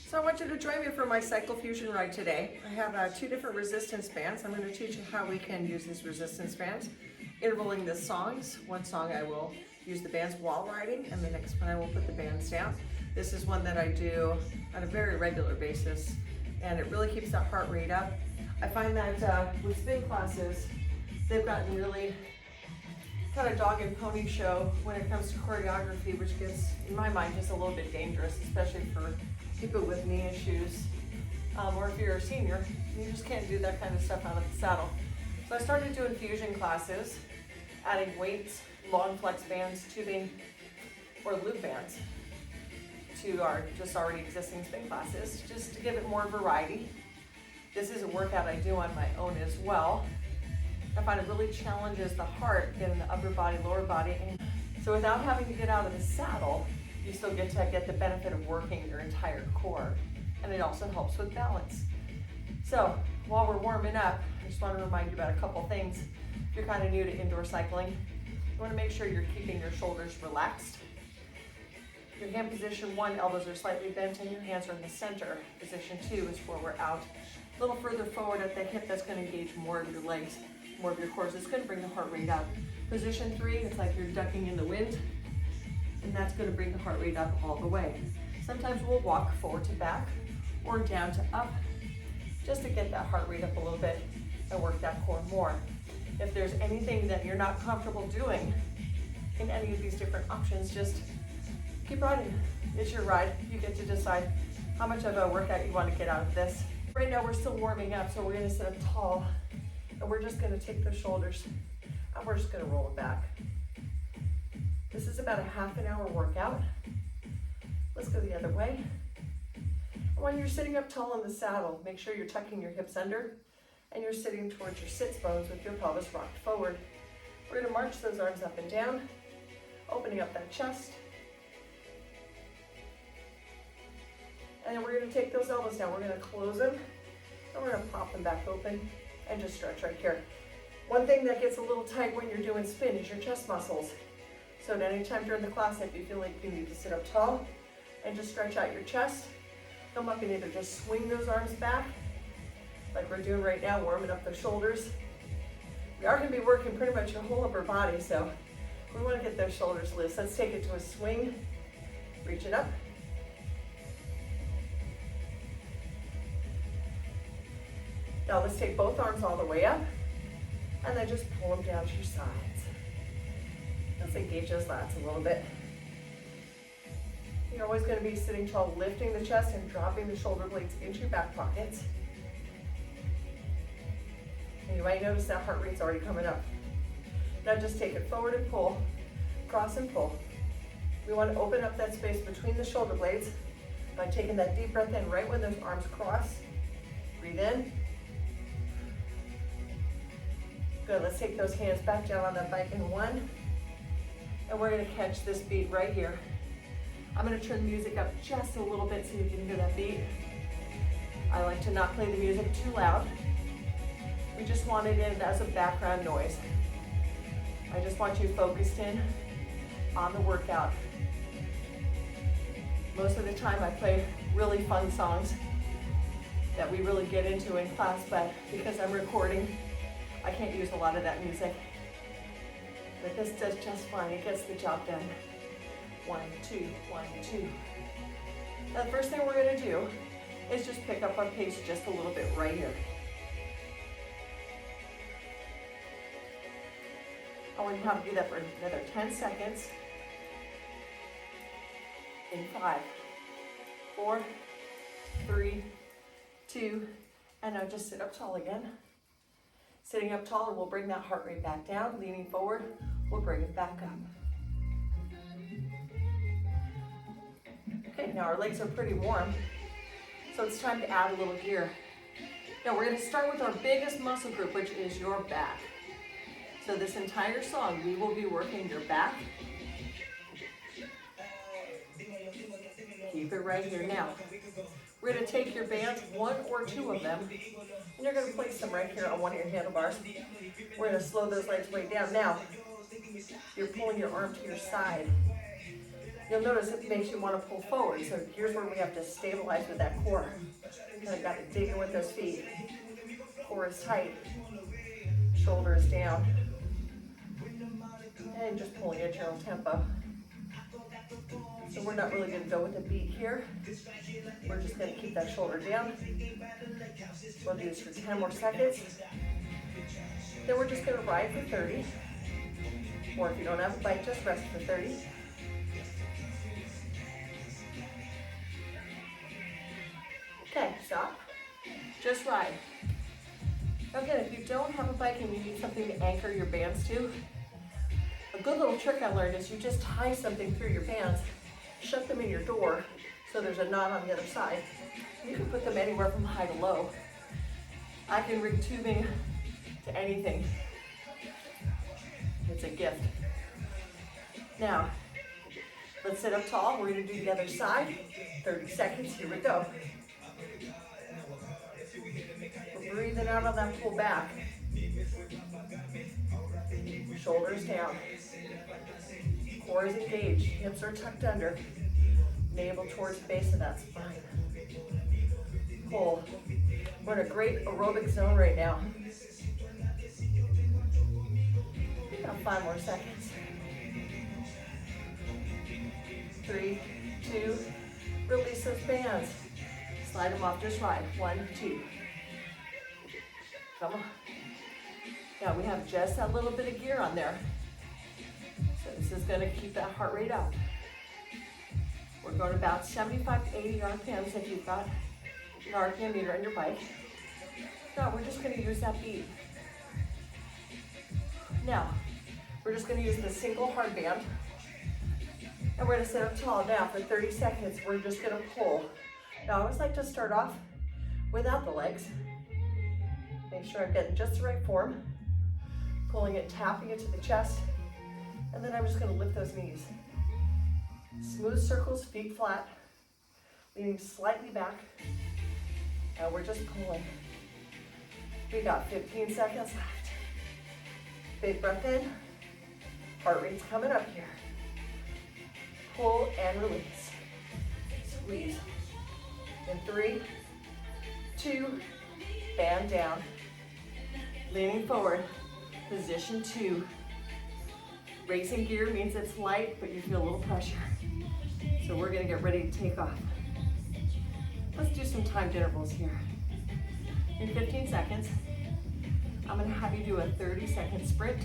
So I want you to join me for my cycle fusion ride today. I have 2 different resistance bands. I'm going to teach you how we can use these resistance bands, intervaling the songs. One song I will use the bands while riding, and the next one I will put the bands down. This is one that I do on a very regular basis, and it really keeps that heart rate up. I find that with spin classes, they've gotten really kind of dog and pony show when it comes to choreography, which gets, in my mind, just a little bit dangerous, especially for people with knee issues, or if you're a senior, you just can't do that kind of stuff out of the saddle. So I started doing fusion classes, adding weights, long flex bands, tubing, or loop bands to our just already existing spin classes, just to give it more variety. This is a workout I do on my own as well. I find it really challenges the heart, getting the upper body, lower body. And so without having to get out of the saddle, you still get to get the benefit of working your entire core. And it also helps with balance. So while we're warming up, I just want to remind you about a couple things. If you're kind of new to indoor cycling, you want to make sure you're keeping your shoulders relaxed. Your hand position 1, elbows are slightly bent and your hands are in the center. Position 2 is where we're out a little further forward at the hip. That's going to engage more of your legs, more of your core. It's going to bring the heart rate up. Position 3, it's like you're ducking in the wind, and that's going to bring the heart rate up all the way. Sometimes we'll walk forward to back or down to up just to get that heart rate up a little bit and work that core more. If there's anything that you're not comfortable doing in any of these different options, just keep riding. It's your ride. You get to decide how much of a workout you want to get out of this. Right now we're still warming up, so we're going to sit up tall, and we're just going to take the shoulders and we're just going to roll it back. This is about a half an hour workout. Let's go the other way. When you're sitting up tall in the saddle, make sure you're tucking your hips under and you're sitting towards your sits bones with your pelvis rocked forward. We're going to march those arms up and down, opening up that chest. And then we're going to take those elbows down. We're going to close them and we're going to pop them back open and just stretch right here. One thing that gets a little tight when you're doing spin is your chest muscles. So at any time during the class, if you feel like you need to sit up tall and just stretch out your chest, come up and either just swing those arms back, like we're doing right now, warming up the shoulders. We are going to be working pretty much your whole upper body, so we want to get those shoulders loose. Let's take it to a swing, reach it up. Now let's take both arms all the way up, and then just pull them down to your sides. Let's engage those lats a little bit. You're always going to be sitting tall, lifting the chest and dropping the shoulder blades into your back pockets. And you might notice that heart rate's already coming up. Now just take it forward and pull, cross and pull. We want to open up that space between the shoulder blades by taking that deep breath in right when those arms cross. Breathe in. Good, let's take those hands back down on that bike in 1. And we're going to catch this beat right here. I'm going to turn the music up just a little bit so you can hear that beat. I like to not play the music too loud. We just want it in as a background noise. I just want you focused in on the workout. Most of the time I play really fun songs that we really get into in class, but because I'm recording, I can't use a lot of that music. But this does just fine. It gets the job done. 1, 2, 1, 2. Now the first thing we're going to do is just pick up our pace just a little bit right here. I want you to have to do that for another 10 seconds. In 5, 4, 3, 2, and now just sit up tall again. Sitting up taller, we'll bring that heart rate back down. Leaning forward, we'll bring it back up. Okay, now our legs are pretty warm, so it's time to add a little gear. Now we're going to start with our biggest muscle group, which is your back. So this entire song, we will be working your back. Keep it right here now. We're going to take your bands, 1 or 2 of them, and you're going to place them right here on one of your handlebars. We're going to slow those legs way down. Now, you're pulling your arm to your side. You'll notice it makes you want to pull forward. So here's where we have to stabilize with that core. Kind of got to dig in with those feet. Core is tight. Shoulders down. And just pulling at your own tempo. So we're not really going to go with a beat here. We're just going to keep that shoulder down. We'll do this for 10 more seconds. Then we're just going to ride for 30. Or if you don't have a bike, just rest for 30. Okay, stop. Just ride. Again, if you don't have a bike and you need something to anchor your bands to, a good little trick I learned is you just tie something through your bands, shut them in your door, so there's a knot on the other side. You can put them anywhere from high to low. I can rig tubing to anything. It's a gift. Now, let's sit up tall. We're going to do the other side. 30 seconds. Here we go. We're breathing out on that pull back. Shoulders down. Core is engaged. Hips are tucked under. Navel towards the base of that spine. Pull. We're in a great aerobic zone right now. We got 5 more seconds. 3, 2, release those bands. Slide them off, just right. 1, 2. Come on. Now we have just a little bit of gear on there. So this is going to keep that heart rate up. We're going about 75 to 80 RPMs if you've got an RPM meter on your bike. Now we're just going to use that beat. Now, we're just going to use the single hard band. And we're going to sit up tall. Now for 30 seconds, we're just going to pull. Now I always like to start off without the legs. Make sure I'm getting just the right form. Pulling it, tapping it to the chest. And then I'm just going to lift those knees. Smooth circles, feet flat. Leaning slightly back. And we're just pulling. We got 15 seconds left. Big breath in. Heart rate's coming up here. Pull and release. Squeeze. In 3, 2, band down. Leaning forward. Position 2. Racing gear means it's light, but you feel a little pressure. So we're gonna get ready to take off. Let's do some timed intervals here. In 15 seconds, I'm gonna have you do a 30-second sprint.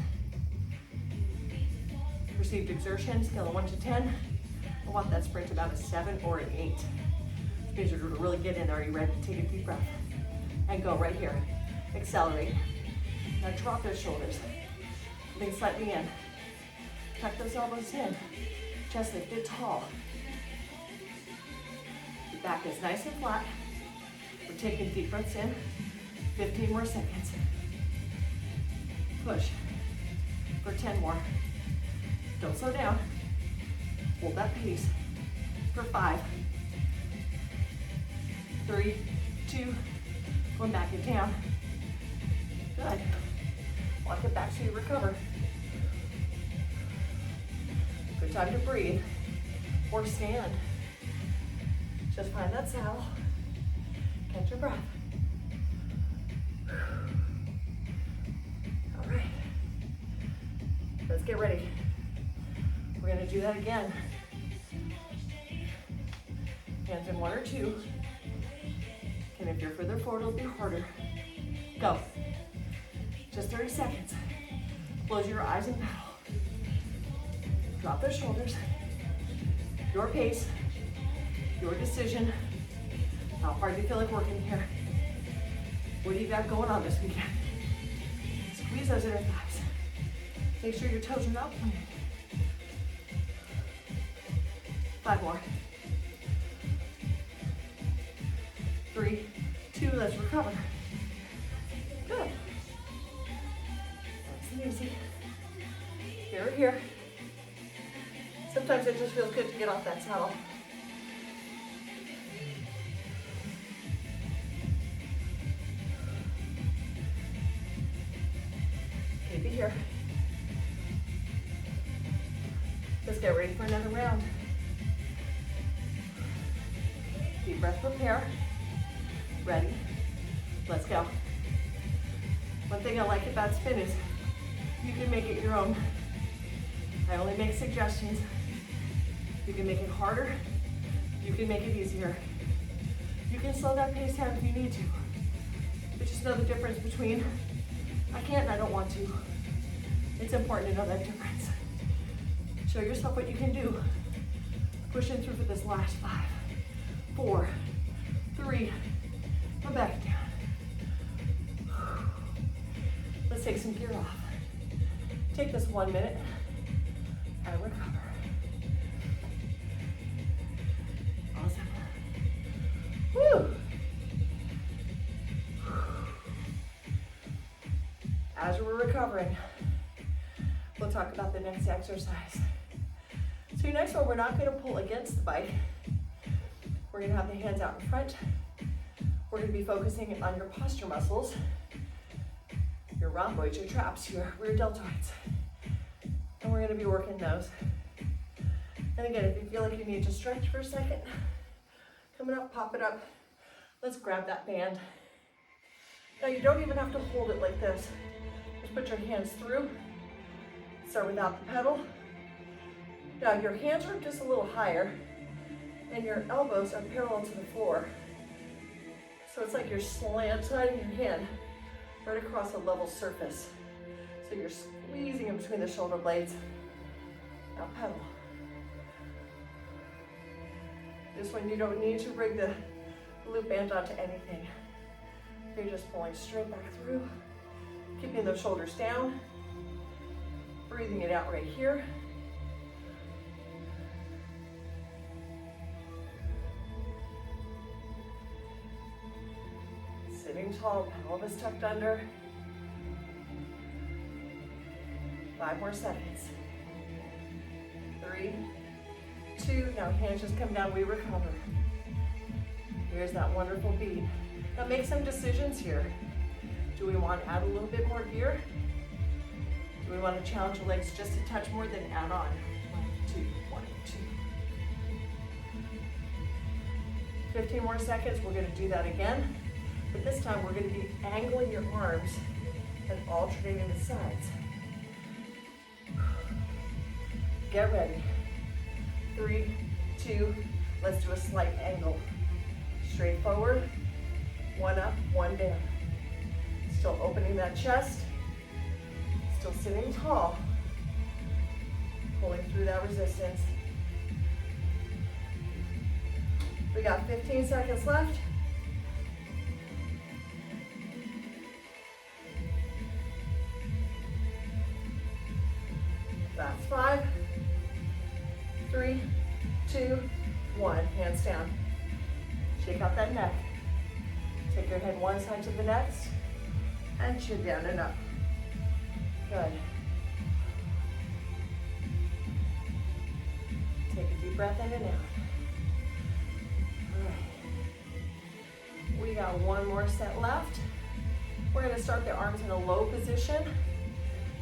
Perceived exertion, scale of 1 to 10. I want that sprint about a 7 or an 8. Which means you're gonna really get in there. Are you ready to take a deep breath? And go right here. Accelerate. Now drop those shoulders. Lean slightly in. Tuck those elbows in. Chest lifted tall. Your back is nice and flat. We're taking deep breaths in. 15 more seconds. Push for 10 more. Don't slow down. Hold that pace for 5, 3, 2, going back and down. Good. Walk it back so you recover. Good time to breathe or stand. Just find that saddle. Catch your breath. All right. Let's get ready. We're going to do that again. Hands in 1 or 2. And if you're further forward, it'll be harder. Go. Just 30 seconds. Close your eyes and paddle. Drop those shoulders. Your pace. Your decision. How hard do you feel like working here? What do you got going on this weekend? Squeeze those inner thighs. Make sure your toes are not pointed. 5 more. 3, 2, let's recover. Good. Nice and easy. Here. Sometimes it just feels good to get off that saddle. Keep it here. Let's get ready for another round. prepare. Ready? Let's go. One thing I like about spin is you can make it your own. I only make suggestions. You can make it harder. You can make it easier. You can slow that pace down if you need to. But just know the difference between I can't and I don't want to. It's important to know that difference. Show yourself what you can do. Pushing through for this last 5, 4, 3, go back down. Let's take some gear off. Take this 1 minute and recover. Awesome. Woo! As we're recovering, we'll talk about the next exercise. So your next one, we're not going to pull against the bike. We're going to have the hands out in front. We're going to be focusing on your posture muscles, your rhomboids, your traps, your rear deltoids. And we're going to be working those. And again, if you feel like you need to stretch for a second, coming up, pop it up. Let's grab that band. Now you don't even have to hold it like this. Just put your hands through. Start without the pedal. Now your hands are just a little higher and your elbows are parallel to the floor. So it's like you're sliding your hand right across a level surface. So you're squeezing in between the shoulder blades. Now pedal. This one you don't need to rig the loop band onto anything. You're just pulling straight back through, keeping those shoulders down, breathing it out right here. Sitting tall, pelvis tucked under. 5 more seconds. 3, 2, now hands just come down, we recover. Here's that wonderful beat. Now make some decisions here. Do we want to add a little bit more gear? Do we want to challenge the legs just a touch more than add on? 1, 2, 1, 2. 15 more seconds, we're going to do that again. But this time we're going to be angling your arms and alternating the sides. Get ready. 3, 2, let's do a slight angle. Straight forward, 1 up, 1 down. Still opening that chest, still sitting tall, pulling through that resistance. We got 15 seconds left. That's 5, 3, 2, 1. Hands down. Shake out that neck. Take your head one side to the next and chin down and up. Good. Take a deep breath in and out. All right. We got 1 more set left. We're going to start the arms in a low position.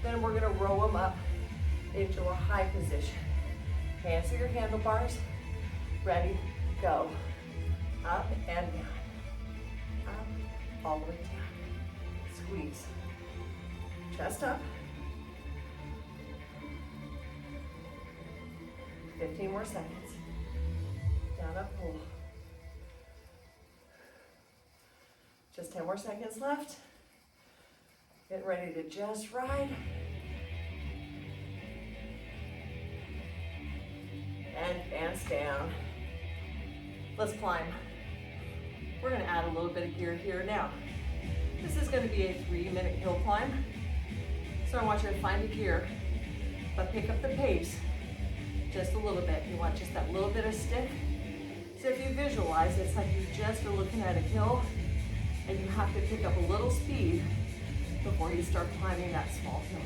Then we're going to row them up into a high position. Hands to your handlebars. Ready, go. Up and down. Up, all the way down. Squeeze. Chest up. 15 more seconds. Down, up, pull. Just 10 more seconds left. Get ready to just ride. And dance down. Let's climb. We're going to add a little bit of gear here now. This is going to be a 3-minute hill climb. So I want you to find the gear, but pick up the pace just a little bit. You want just that little bit of stick. So if you visualize, it's like you just are looking at a hill and you have to pick up a little speed before you start climbing that small hill.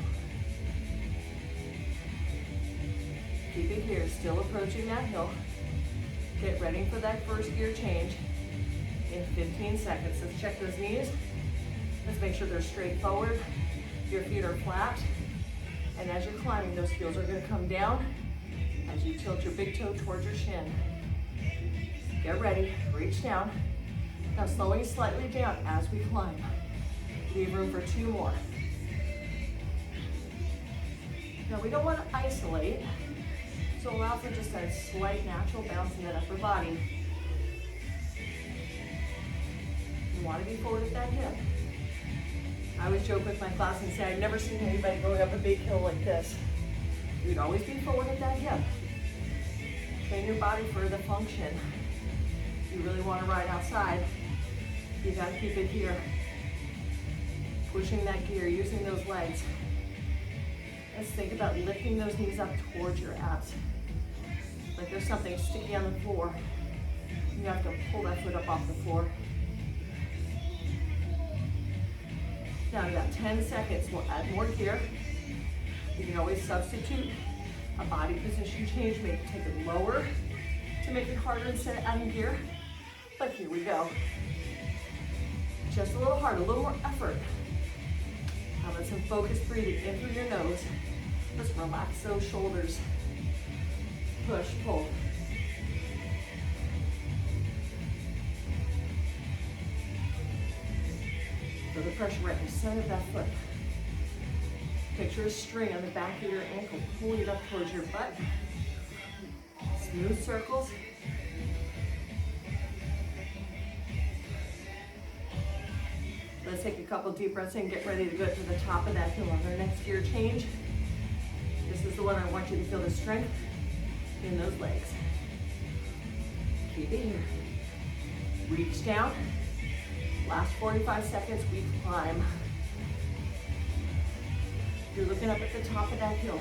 Keep it here, still approaching that hill. Get ready for that first gear change in 15 seconds. Let's check those knees. Let's make sure they're straight forward. Your feet are flat. And as you're climbing, those heels are going to come down as you tilt your big toe towards your shin. Get ready, reach down. Now slowing slightly down as we climb. Leave room for 2 more. Now we don't want to isolate, so allow for just a slight natural bounce in that upper body. You want to be forward at that hip. I always joke with my class and say I've never seen anybody going up a big hill like this. You'd always be forward at that hip. Train your body for the function. You really want to ride outside, you got to keep it here. Pushing that gear, using those legs. Let's think about lifting those knees up towards your abs. Like there's something sticky on the floor. You have to pull that foot up off the floor. Now you got 10 seconds. We'll add more gear. You can always substitute a body position change. Maybe take it lower to make it harder instead of adding gear. But here we go. Just a little harder, a little more effort. How about some focused breathing in through your nose. Let's relax those shoulders. Push, pull. Feel the pressure right in the center of that foot. Picture a string on the back of your ankle, pulling it up towards your butt. Smooth circles. Let's take a couple deep breaths in, get ready to go to the top of that hill. On our next gear change, this is the one I want you to feel the strength in those legs. Keep it here. Reach down. Last 45 seconds, we climb. You're looking up at the top of that hill.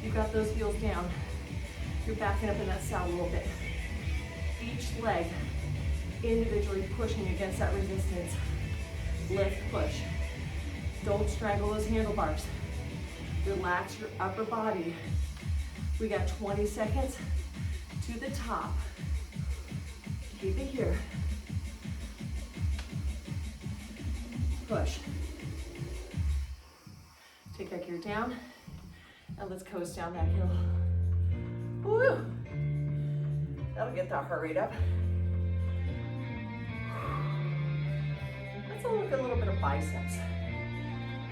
You've got those heels down. You're backing up in that saddle a little bit. Each leg individually pushing against that resistance. Lift, push. Don't strangle those handlebars. Relax your upper body. We got 20 seconds to the top. Keep it here. Push. Take that gear down, and let's coast down that hill. Woo! That'll get that heart rate up. Let's look at a little bit of biceps.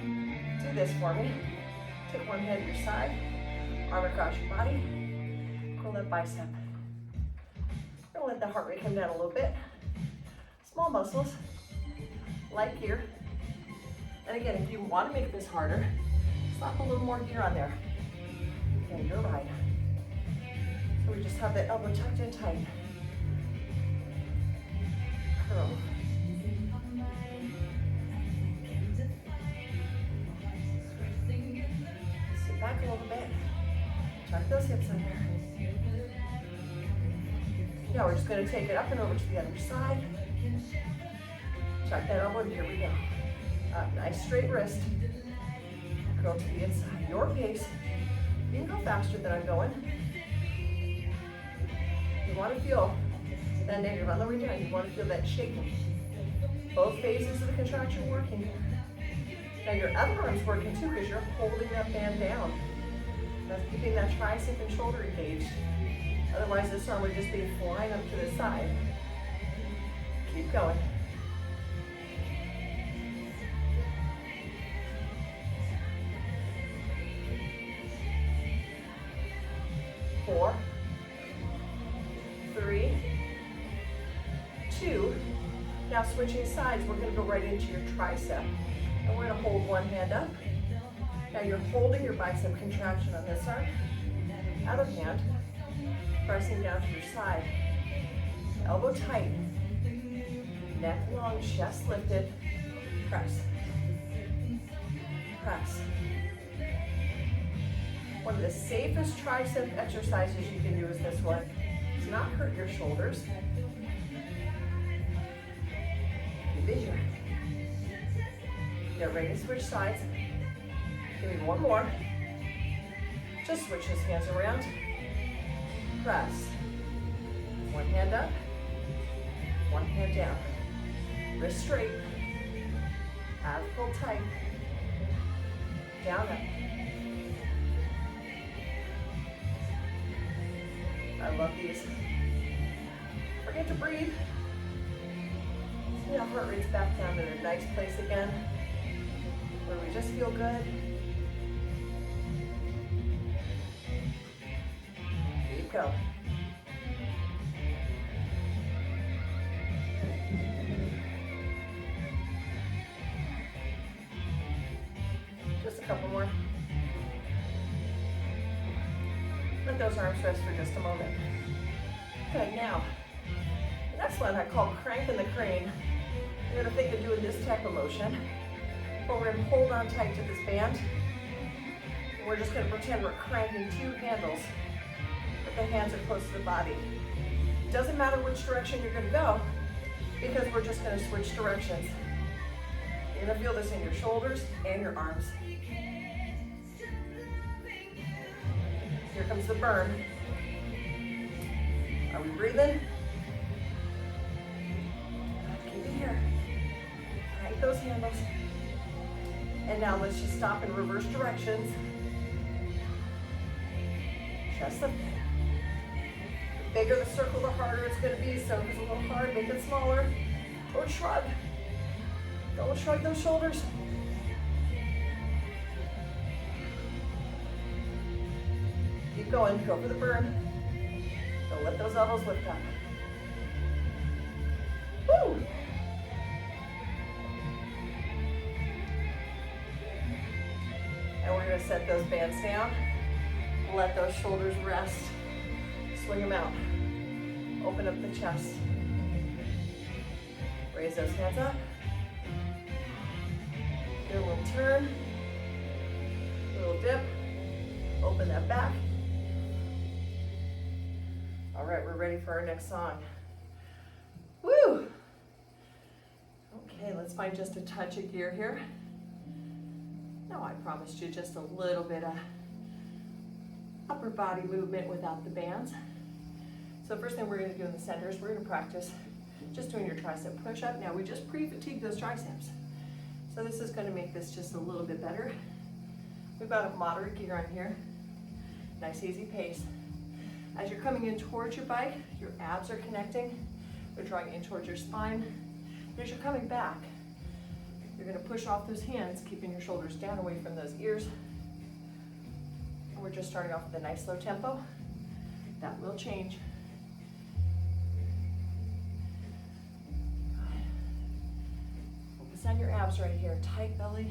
Do this for me. Take one hand to your side, arm across your body, curl that bicep. We're gonna let the heart rate come down a little bit. Small muscles, light gear. And again, if you want to make this harder, slap a little more gear on there. Okay, you're right. So we just have the elbow tucked in tight. Curl. Sit back a little bit. Tuck those hips in there. Now we're just going to take it up and over to the other side. Tuck that elbow, and here we go. Nice straight wrist. Curl to the inside, your pace. You can go faster than I'm going. You want to feel that negative on the way down. You want to feel that shaking. Both phases of the contraction working. Now your other arm's working too because you're holding that band down. That's keeping that tricep and shoulder engaged. Otherwise this arm would just be flying up to the side. Keep going. Four, 3, 2. Now switching sides, we're going to go right into your tricep. And we're going to hold one hand up. Now you're holding your bicep contraction on this arm. Other hand, pressing down to your side. Elbow tight. Neck long, chest lifted. Press. Press. One of the safest tricep exercises you can do is this one. Does not hurt your shoulders. Keep it here. Get ready to switch sides. Give me one more. Just switch his hands around. Press. One hand up, one hand down. Wrist straight. Abs pull tight. Down up. I love these. For forget to breathe. See how heart rate's back down in a nice place again, where we just feel good. Keep going. Just a couple more. Let those arms rest for just a moment. Okay, now, the next one I call cranking the crane. You're gonna think of doing this type of motion, but we're gonna hold on tight to this band. And we're just gonna pretend we're cranking 2 handles, but the hands are close to the body. Doesn't matter which direction you're gonna go, because we're just gonna switch directions. You're gonna feel this in your shoulders and your arms. Here comes the burn. Are we breathing? Keep it here. Crank those handles. And now let's just stop in reverse directions. Chest up. The bigger the circle, the harder it's going to be. So if it's a little hard, make it smaller. Or shrug. Don't shrug those shoulders. Keep going, go for the burn. Don't let those elbows lift up. Woo! And we're gonna set those bands down. Let those shoulders rest. Swing them out. Open up the chest. Raise those hands up. Get a little turn. A little dip. Open that back. All right, we're ready for our next song. Woo! Okay, let's find just a touch of gear here. Now I promised you just a little bit of upper body movement without the bands. So first thing we're gonna do in the center is we're gonna practice just doing your tricep push-up. Now we just pre-fatigued those triceps. So this is gonna make this just a little bit better. We've got a moderate gear on here. Nice easy pace. As you're coming in towards your bike, your abs are connecting. They're drawing in towards your spine. As you're coming back, you're gonna push off those hands, keeping your shoulders down away from those ears. And we're just starting off with a nice slow tempo. That will change. Focus on your abs right here. Tight belly,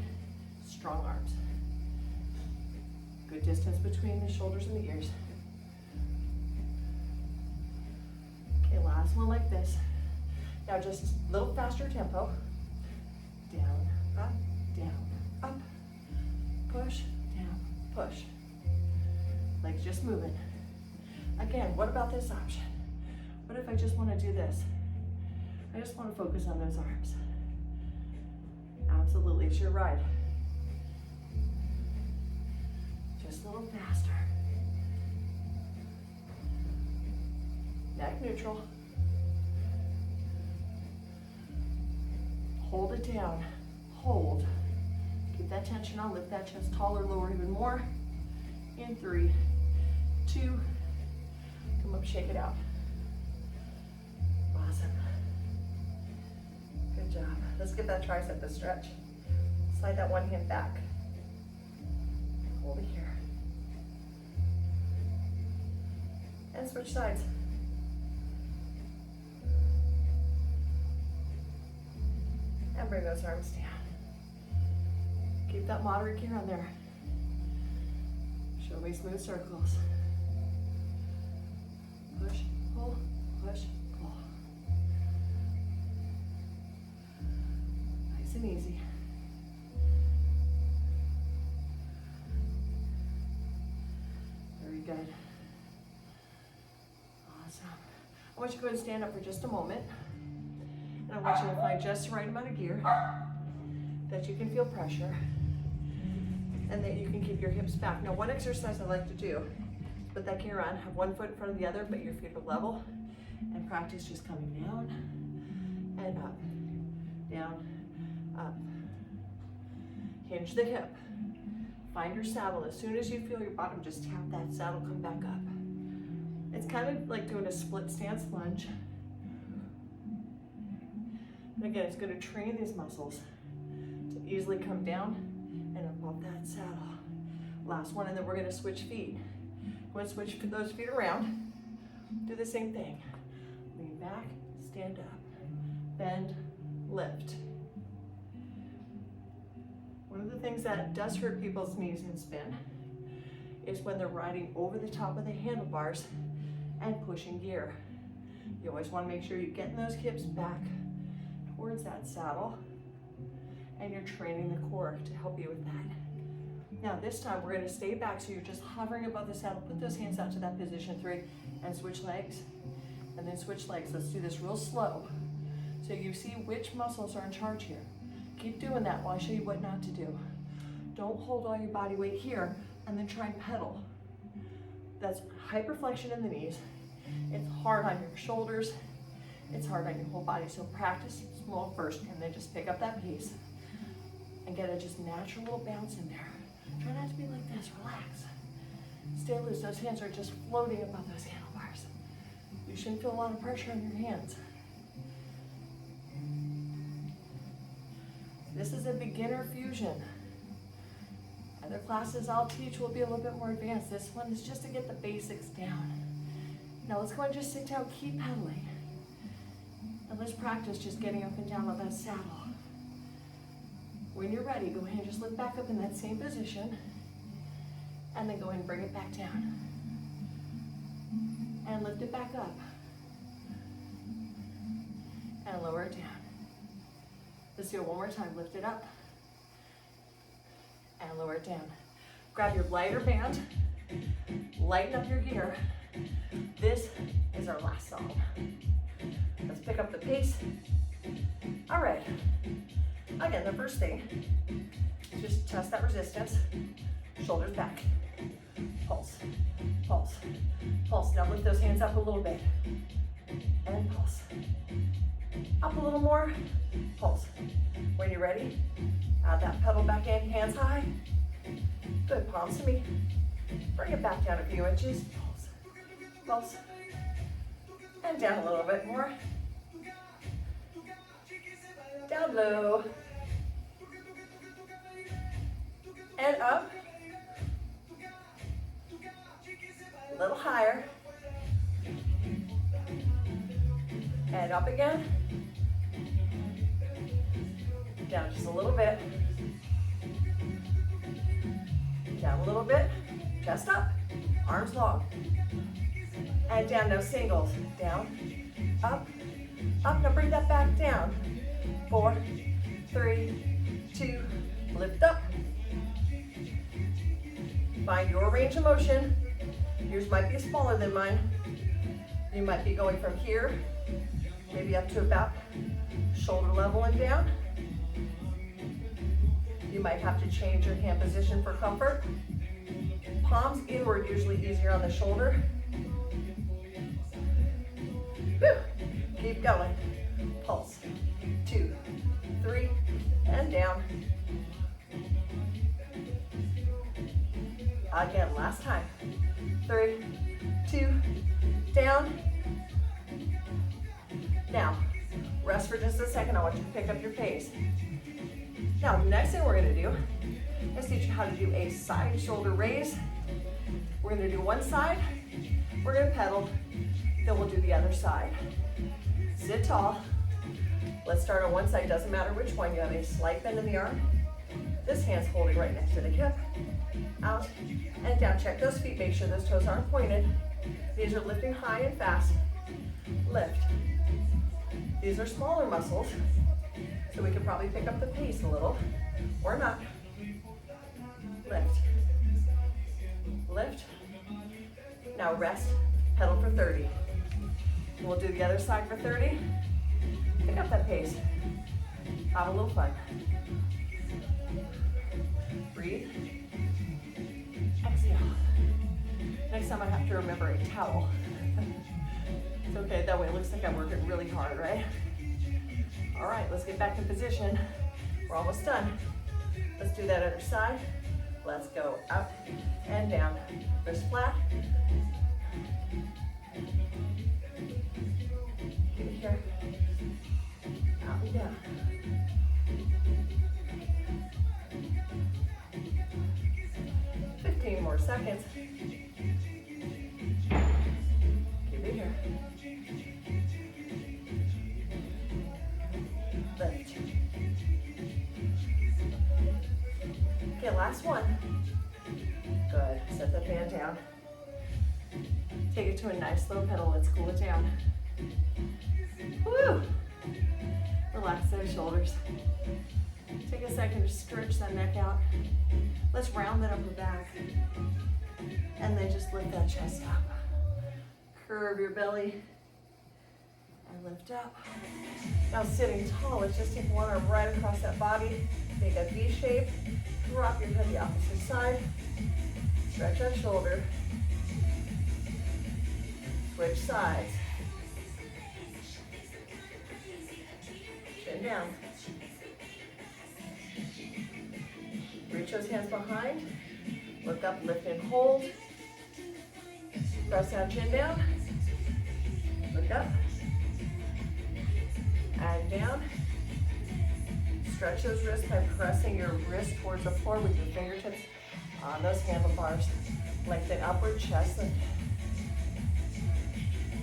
strong arms. Good distance between the shoulders and the ears. Okay, last one like this. Now just a little faster tempo. Down, up, push, down, push. Legs just moving. Again, what about this option? What if I just want to do this? I just want to focus on those arms. Absolutely, it's your ride. Just a little faster. Neck neutral. Hold it down. Hold. Keep that tension on. Lift that chest taller, lower even more. In 3, 2. Come up, shake it out. Awesome. Good job. Let's give that tricep a stretch. Slide that one hand back. Hold it here. And switch sides. And bring those arms down. Keep that moderate gear on there. Show me smooth circles. Push, pull, push, pull. Nice and easy. Very good. Awesome. I want you to go ahead and stand up for just a moment. And I want you to find just the right amount of gear that you can feel pressure and that you can keep your hips back. Now, one exercise I like to do, put that gear on, have one foot in front of the other, but your feet are level, and practice just coming down and up, down, up. Hinge the hip. Find your saddle. As soon as you feel your bottom, just tap that saddle, come back up. It's kind of like doing a split stance lunge, And again, it's going to train these muscles to easily come down and above that saddle. Last one, and then we're going to switch feet. We're going to switch those feet around. Do the same thing. Lean back, stand up, bend, lift. One of the things that does hurt people's knees in spin is when they're riding over the top of the handlebars and pushing gear. You always want to make sure you're getting those hips back towards that saddle, and you're training the core to help you with that. Now this time we're going to stay back, so you're just hovering above the saddle. Put those hands out to that position 3 and switch legs, and then switch legs. Let's do this real slow so you see which muscles are in charge here. Keep doing that while I show you what not to do. Don't hold all your body weight here and then try and pedal. That's hyperflexion in the knees. It's hard on your shoulders. It's hard on your whole body. So practice small first, and then just pick up that pace and get a just natural little bounce in there. Try not to be like this, relax. Stay loose, those hands are just floating above those handlebars. You shouldn't feel a lot of pressure on your hands. This is a beginner fusion. Other classes I'll teach will be a little bit more advanced. This one is just to get the basics down. Now let's go and just sit down, keep pedaling. And let's practice just getting up and down on that saddle. When you're ready, go ahead and just lift back up in that same position, and then go ahead and bring it back down. And lift it back up. And lower it down. Let's do it one more time. Lift it up and lower it down. Grab your lighter band, lighten up your gear. This is our last song. Let's pick up the pace. All right. Again, the first thing is just test that resistance. Shoulders back. Pulse, pulse, pulse. Now lift those hands up a little bit. And pulse. Up a little more. Pulse. When you're ready, add that pedal back in, hands high. Good, palms to me. Bring it back down a few inches. Pulse, pulse. And down a little bit more. Down low. And up. A little higher. And up again. Down just a little bit. Down a little bit. Chest up. Arms long. And down, no singles. Down, up, up. Now bring that back down. 4, 3, 2, lift up. Find your range of motion. Yours might be smaller than mine. You might be going from here, maybe up to about shoulder level and down. You might have to change your hand position for comfort. Palms inward, usually easier on the shoulder. Whew. Keep going. Pulse. 2, 3, and down. Again, last time. 3, 2, down. Now, rest for just a second. I want you to pick up your pace. Now, the next thing we're going to do is teach you how to do a side shoulder raise. We're going to do one side. We're going to pedal. Then we'll do the other side. Sit tall. Let's start on one side. Doesn't matter which one. You have a slight bend in the arm. This hand's holding right next to the hip. Out and down. Check those feet. Make sure those toes aren't pointed. These are lifting high and fast. Lift. These are smaller muscles, so we can probably pick up the pace a little, or not. Lift. Lift. Now rest. Pedal for 30. We'll do the other side for 30. Pick up that pace. Have a little fun. Breathe. Exhale. Next time I have to remember a towel. It's okay, that way it looks like I'm working really hard, right? All right, let's get back in position. We're almost done. Let's do that other side. Let's go up and down. Wrist flat. Keep it here. Out and down. More seconds. Keep it here. Lift. Okay, last one. Good. Set the fan down. Take it to a nice low pedal. Let's cool it down. Woo! Relax those shoulders. Take a second to stretch that neck out. Let's round that upper back. And then just lift that chest up. Curve your belly. And lift up. Now sitting tall, let's just take one arm right across that body. Make a V shape. Drop your head the opposite side. Stretch that shoulder. Switch sides. Chin down. Reach those hands behind. Look up, lift and hold. Press down, chin down. Look up. And down. Stretch those wrists by pressing your wrist towards the floor with your fingertips on those handlebars. Lengthen upward, chest lift.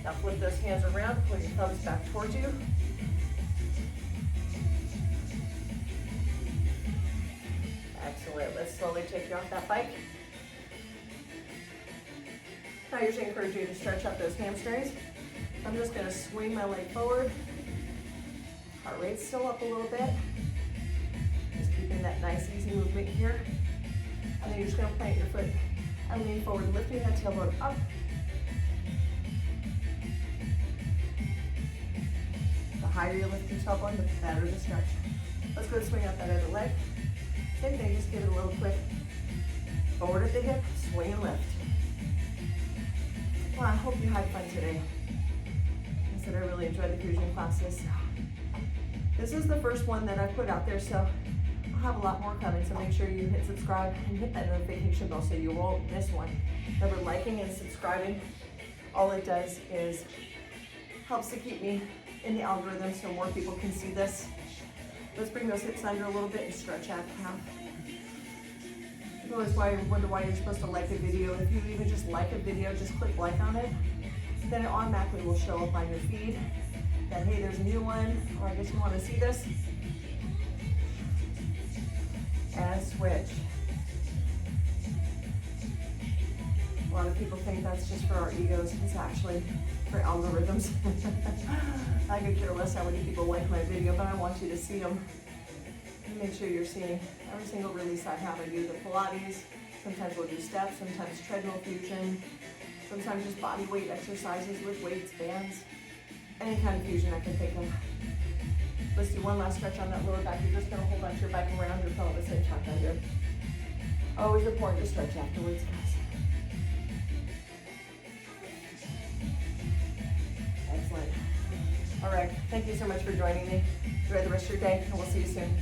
Now flip those hands around, pull your thumbs back towards you. Excellent. Let's slowly take you off that bike. I usually encourage you to stretch up those hamstrings. I'm just going to swing my leg forward. Heart rate's still up a little bit. Just keeping that nice, easy movement here. And then you're just going to plant your foot and lean forward, lifting that tailbone up. The higher you lift your tailbone, the better the stretch. Let's go and swing out that other leg. Same thing, just give it a little quick forward at the hip, swing and lift. Well, I hope you had fun today. I said I really enjoyed the fusion classes. This is the first one that I put out there, so I'll have a lot more coming, so make sure you hit subscribe and hit that notification bell so you won't miss one. Remember, liking and subscribing, all it does is helps to keep me in the algorithm so more people can see this. Let's bring those hips under a little bit and stretch out half. You always wonder why you're supposed to like a video. If you even just like a video, just click like on it. Then it automatically will show up on your feed that, hey, there's a new one, or I guess you want to see this. And switch. A lot of people think that's just for our egos. It's actually for algorithms. I could care less how many people like my video, but I want you to see them. And make sure you're seeing every single release I have. I do the Pilates. Sometimes we'll do steps, sometimes treadmill fusion, sometimes just body weight exercises with weights, bands, any kind of fusion I can think of. Let's do one last stretch on that lower back. You're just going to hold onto your back around your pelvis and tuck under. Always important to stretch afterwards, guys. Excellent. All right, thank you so much for joining me. Enjoy the rest of your day, and we'll see you soon.